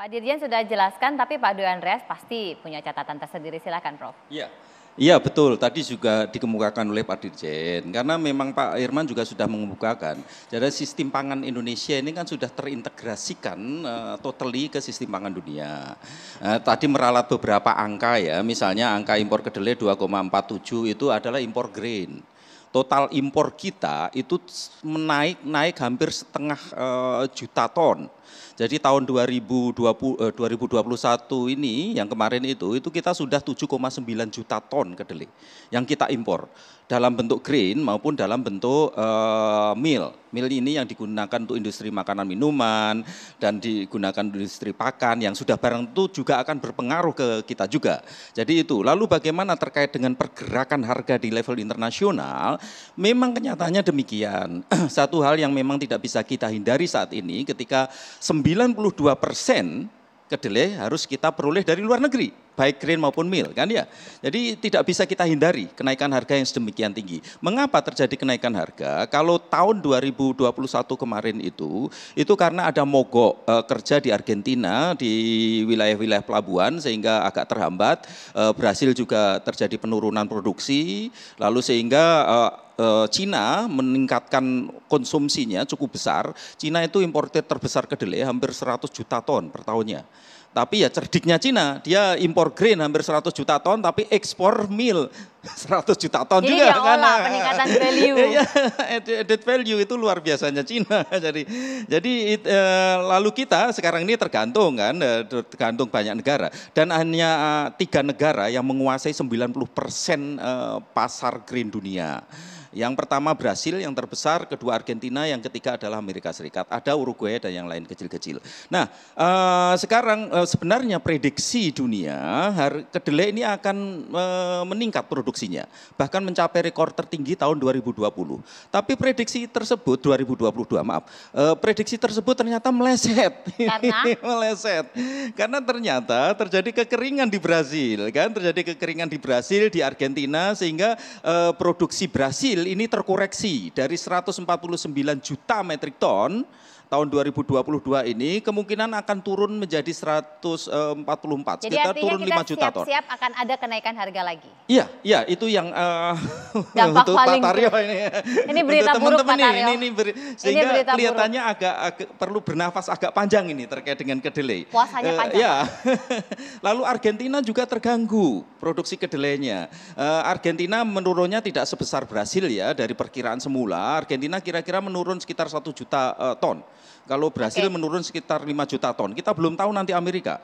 Pak Dirjen sudah jelaskan, tapi Pak Dwi Andreas pasti punya catatan tersendiri. Silakan, Prof. Iya. Iya betul, tadi juga dikemukakan oleh Pak Dirjen, karena memang Pak Irman juga sudah mengemukakan, jadi sistem pangan Indonesia ini kan sudah terintegrasikan totally ke sistem pangan dunia. Tadi meralat beberapa angka ya, misalnya angka impor kedelai 2,47 itu adalah impor grain. Total impor kita itu naik hampir setengah juta ton. Jadi tahun 2021 ini yang kemarin itu kita sudah 7,9 juta ton kedelai yang kita impor dalam bentuk grain maupun dalam bentuk meal. Meal ini yang digunakan untuk industri makanan minuman dan digunakan industri pakan yang sudah barang itu juga akan berpengaruh ke kita juga. Jadi itu. Lalu bagaimana terkait dengan pergerakan harga di level internasional? Memang kenyataannya demikian. Satu hal yang memang tidak bisa kita hindari saat ini ketika 92% kedelai harus kita peroleh dari luar negeri, baik grain maupun meal, kan ya. Jadi tidak bisa kita hindari kenaikan harga yang sedemikian tinggi. Mengapa terjadi kenaikan harga? Kalau tahun 2021 kemarin itu karena ada mogok kerja di Argentina di wilayah-wilayah pelabuhan sehingga agak terhambat. Brasil juga terjadi penurunan produksi, lalu sehingga Cina meningkatkan konsumsinya cukup besar. Cina itu importer terbesar kedelai hampir 100 juta ton per tahunnya. Tapi ya cerdiknya Cina, dia impor grain hampir 100 juta ton, tapi ekspor meal 100 juta ton jadi juga. Jadi dia olah peningkatan value. Added value itu luar biasanya Cina. Jadi lalu kita sekarang ini tergantung kan, tergantung banyak negara. Dan hanya 3 negara yang menguasai 90% pasar grain dunia. Yang pertama Brasil yang terbesar, kedua Argentina, yang ketiga adalah Amerika Serikat. Ada Uruguay dan yang lain kecil-kecil. Nah sekarang sebenarnya prediksi dunia kedelai ini akan meningkat produksinya. Bahkan mencapai rekor tertinggi tahun 2020. Tapi prediksi tersebut, 2022 maaf, prediksi tersebut ternyata meleset. Karena? Meleset. Karena ternyata terjadi kekeringan di Brasil. Kan? Terjadi kekeringan di Brasil, di Argentina, sehingga produksi Brasil ini terkoreksi dari 149 juta metrik ton tahun 2022 ini kemungkinan akan turun menjadi 144. Jadi kita artinya turun 5 juta ton. Siap-siap akan ada kenaikan harga lagi. Iya, itu yang dampak untuk paling Pak Taryo ini. Ini berita buruk Pak Taryo. Sehingga kelihatannya agak perlu bernafas agak panjang ini terkait dengan kedelai. Puasanya panjang. Ya. Lalu Argentina juga terganggu produksi kedelainya. Argentina menurunnya tidak sebesar Brasil ya, dari perkiraan semula. Argentina kira-kira menurun sekitar 1 juta ton. Kalau Brasil menurun sekitar 5 juta ton. Kita belum tahu nanti Amerika.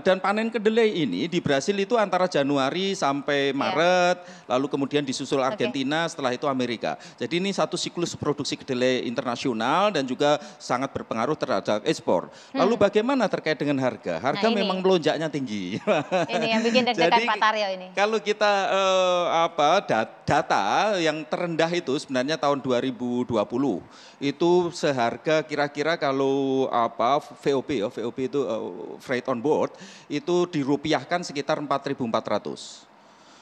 Dan panen kedelai ini di Brasil itu antara Januari sampai Maret, lalu kemudian disusul Argentina, setelah itu Amerika. Jadi ini satu siklus produksi kedelai internasional dan juga sangat berpengaruh terhadap ekspor. Lalu bagaimana terkait dengan harga? Harga memang melonjaknya tinggi. Ini yang bikin deg-degan Pak Taryo ini. Kalau kita data yang terendah itu sebenarnya tahun 2020 itu seharga kira-kira kalau VOB ya, VOB itu freight on board itu dirupiahkan sekitar 4.400.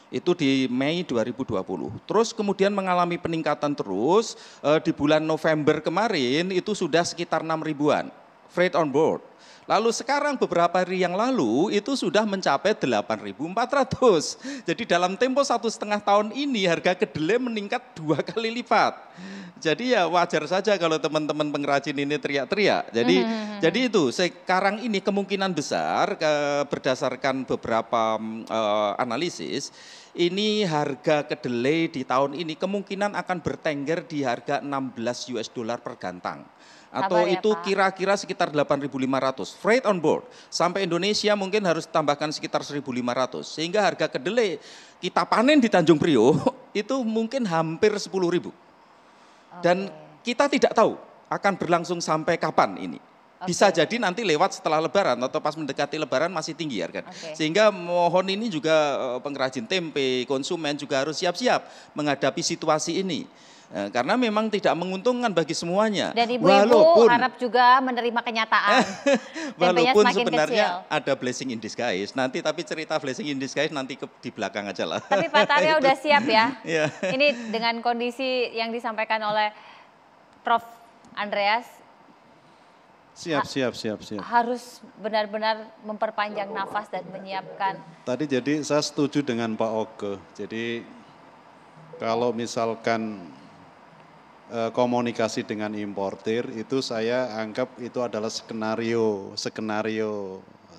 Itu di Mei 2020. Terus kemudian mengalami peningkatan terus di bulan November kemarin itu sudah sekitar 6 ribuan freight on board. Lalu sekarang beberapa hari yang lalu itu sudah mencapai 8.400. Jadi dalam tempo 1,5 tahun ini harga kedelai meningkat 2 kali lipat. Jadi ya wajar saja kalau teman-teman pengrajin ini teriak-teriak. Jadi itu sekarang ini kemungkinan besar berdasarkan beberapa analisis, ini harga kedelai di tahun ini kemungkinan akan bertengger di harga 16 US dollar per gantang. Atau ya, itu Pak. kira-kira sekitar 8.500 freight on board. Sampai Indonesia mungkin harus tambahkan sekitar 1.500. Sehingga harga kedelai kita panen di Tanjung Priok itu mungkin hampir 10.000. Dan kita tidak tahu akan berlangsung sampai kapan ini. Bisa jadi nanti lewat setelah Lebaran atau pas mendekati Lebaran masih tinggi harga. Sehingga mohon ini juga pengrajin tempe, konsumen juga harus siap-siap menghadapi situasi ini. Karena memang tidak menguntungkan bagi semuanya. Dan ibu-ibu harap juga menerima kenyataan. Walaupun sebenarnya ada blessing in disguise. Nanti tapi cerita blessing in disguise nanti di belakang aja lah. Tapi Pak Taryo udah siap ya. Ini dengan kondisi yang disampaikan oleh Prof. Andreas. Siap. Harus benar-benar memperpanjang nafas dan menyiapkan. Tadi jadi saya setuju dengan Pak Oke. Jadi kalau misalkan komunikasi dengan importir itu saya anggap itu adalah skenario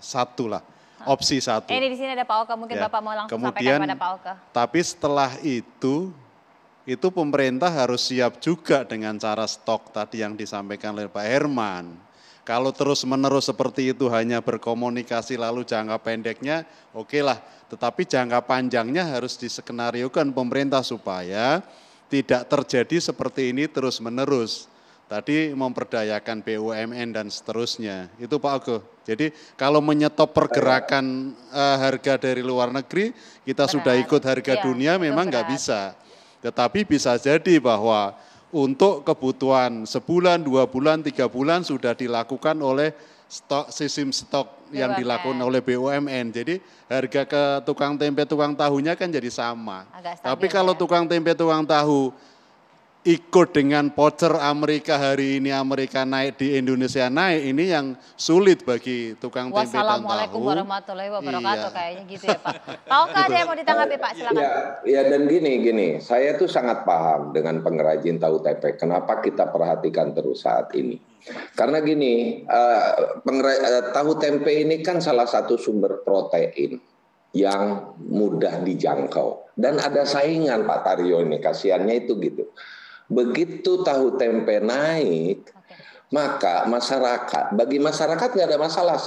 satu lah, opsi satu. Ini di sini ada Pak Oke, mungkin Ya. Bapak mau langsung Kemudian, sampaikan kepada Pak Oke. Tapi setelah itu pemerintah harus siap juga dengan cara stok tadi yang disampaikan oleh Pak Herman. Kalau terus-menerus seperti itu hanya berkomunikasi lalu jangka pendeknya oke lah. Tetapi jangka panjangnya harus diskenariokan pemerintah supaya tidak terjadi seperti ini terus-menerus. Tadi memperdayakan BUMN dan seterusnya. Itu Pak Ogo. Jadi kalau menyetop pergerakan harga dari luar negeri, kita sudah ikut harga dunia memang nggak bisa. Tetapi bisa jadi bahwa untuk kebutuhan sebulan, 2 bulan, 3 bulan sudah dilakukan oleh sistem stok yang dilakukan oleh BUMN. Jadi harga ke tukang tempe, tukang tahunya kan jadi sama. Tapi kalau tukang tempe, tukang tahu ikut dengan voucher Amerika hari ini Amerika naik di Indonesia naik, ini yang sulit bagi tukang tempe dan tahu. Wassalamualaikum warahmatullahi wabarakatuh, kayaknya gitu ya Pak. Pak Oke ada yang mau ditanggapi Pak, silakan. Ya dan gini, saya tuh sangat paham dengan pengrajin tahu tempe. Kenapa kita perhatikan terus saat ini? Karena gini, tahu tempe ini kan salah satu sumber protein yang mudah dijangkau. Dan ada saingan Pak Taryo ini, kasihannya itu gitu. Begitu tahu tempe naik, maka bagi masyarakat nggak ada masalah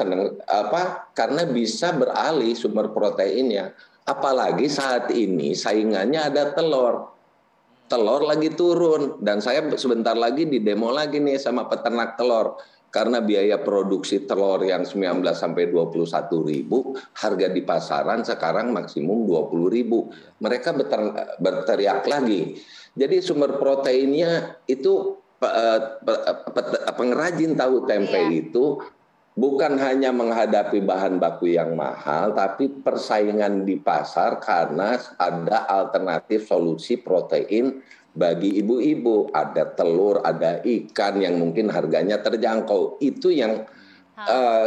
karena bisa beralih sumber proteinnya. Apalagi saat ini saingannya ada telur lagi turun, dan saya sebentar lagi di demo lagi nih sama peternak telur. Karena biaya produksi telur yang 19 sampai 21 ribu, harga di pasaran sekarang maksimum 20 ribu. Mereka berteriak lagi. Jadi sumber proteinnya itu pengrajin tahu tempe itu bukan hanya menghadapi bahan baku yang mahal, tapi persaingan di pasar karena ada alternatif solusi protein bagi ibu-ibu. Ada telur, ada ikan yang mungkin harganya terjangkau. Itu yang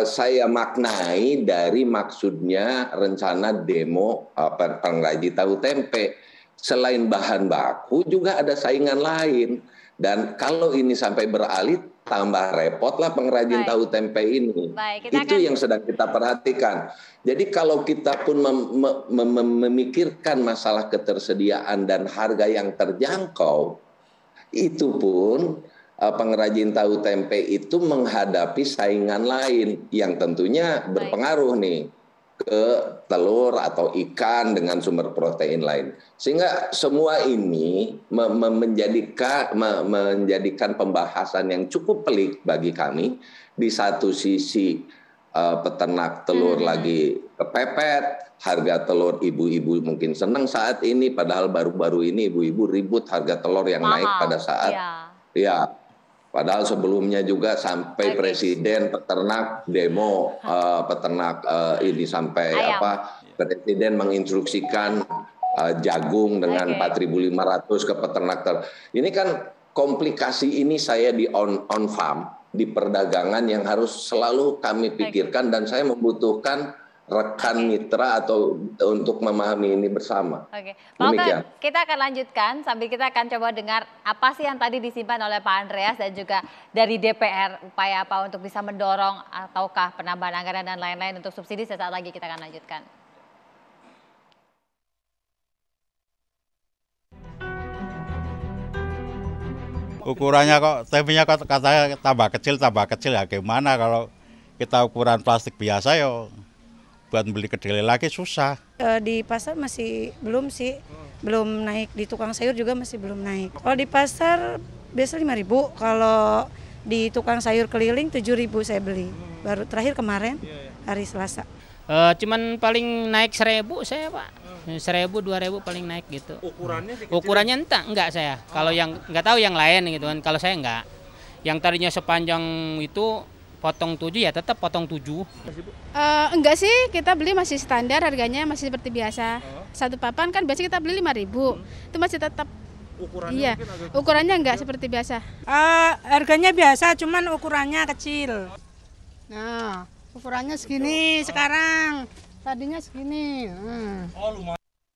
saya maknai dari maksudnya rencana demo pengrajin tahu tempe. Selain bahan baku juga ada saingan lain. Dan kalau ini sampai beralih, tambah repot lah pengrajin tahu tempe ini. Itu yang sedang kita perhatikan. Jadi kalau kita pun memikirkan masalah ketersediaan dan harga yang terjangkau, itu pun pengrajin tahu tempe itu menghadapi saingan lain yang tentunya berpengaruh nih ke telur atau ikan dengan sumber protein lain. Sehingga semua ini menjadikan pembahasan yang cukup pelik bagi kami. Di satu sisi peternak telur lagi kepepet, harga telur ibu-ibu mungkin senang saat ini, padahal baru-baru ini ibu-ibu ribut harga telur yang naik pada saat padahal sebelumnya juga sampai presiden peternak demo peternak ini sampai presiden menginstruksikan jagung dengan 4.500 ke peternak. Ini kan komplikasi ini saya di on farm, di perdagangan yang harus selalu kami pikirkan dan saya membutuhkan rekan mitra atau untuk memahami ini bersama. Oke, Pak Oke, kita akan lanjutkan sambil kita akan coba dengar apa sih yang tadi disimpan oleh Pak Andreas dan juga dari DPR, upaya apa untuk bisa mendorong ataukah penambahan anggaran dan lain-lain untuk subsidi. Sesaat lagi kita akan lanjutkan. Ukurannya kok tempenya kok katanya tambah kecil ya, gimana kalau kita ukuran plastik biasa ya buat beli kedelai lagi susah. Di pasar masih belum sih, belum naik. Di tukang sayur juga masih belum naik. Kalau di pasar biasa 5.000, kalau di tukang sayur keliling 7.000 saya beli. Baru terakhir kemarin hari Selasa. Cuman paling naik 1.000 saya Pak, 1.000 2.000 paling naik gitu. Ukurannya enggak saya. Kalau yang nggak tahu yang lain gitu kan. Kalau saya enggak. Yang tadinya sepanjang itu potong 7 ya tetap potong 7. Enggak sih, kita beli masih standar, harganya masih seperti biasa. Satu papan kan biasa kita beli 5.000, itu masih tetap Iya, ukurannya enggak seperti biasa. Harganya biasa, cuman ukurannya kecil. Nah, ukurannya segini sekarang. Tadinya segini.